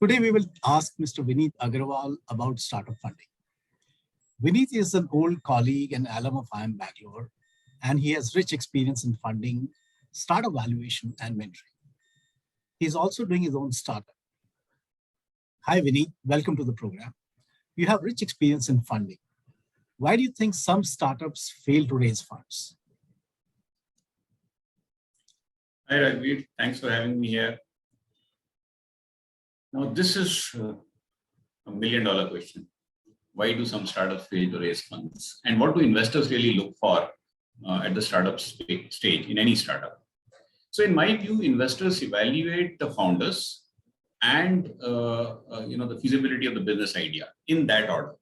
Today, we will ask Mr. Vineet Agarwal about startup funding. Vineet is an old colleague and alum of IIM Bangalore, and he has rich experience in funding, startup valuation, and mentoring. He's also doing his own startup. Hi, Vineet. Welcome to the program. You have rich experience in funding. Why do you think some startups fail to raise funds? Hi, Ragveer. Thanks for having me here. Now, this is a million-dollar question. Why do some startups fail to raise funds? And what do investors really look for at the startup stage in any startup? So in my view, investors evaluate the founders and the feasibility of the business idea in that order.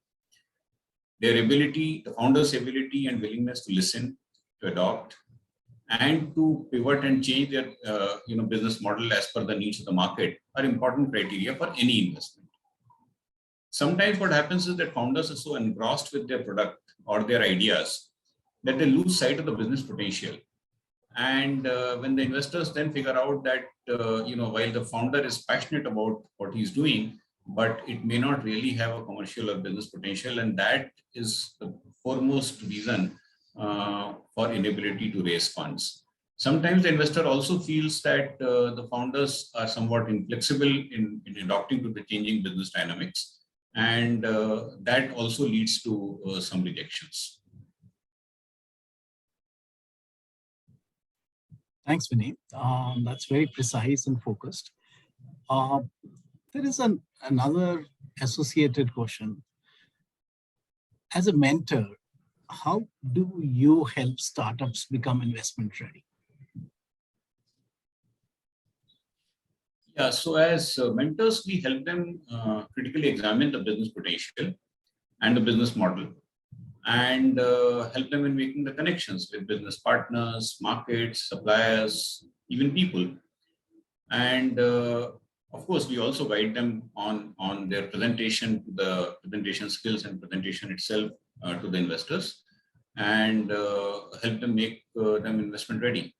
Their ability, the founder's ability and willingness to listen, to adopt, and to pivot and change their business model as per the needs of the market are important criteria for any investment. Sometimes what happens is that founders are so engrossed with their product or their ideas that they lose sight of the business potential. And when the investors then figure out that while the founder is passionate about what he's doing, but it may not really have a commercial or business potential, and that is the foremost reason for inability to raise funds. Sometimes the investor also feels that the founders are somewhat inflexible in adapting to the changing business dynamics, and that also leads to some rejections. Thanks, Vineet. That's very precise and focused. There is another associated question. As a mentor, how do you help startups become investment ready? Yeah, so as mentors, we help them critically examine the business potential and the business model, and help them in making the connections with business partners, markets, suppliers, even people. And of course, we also guide them on their presentation, the presentation skills and presentation itself to the investors, and help them make them investment ready.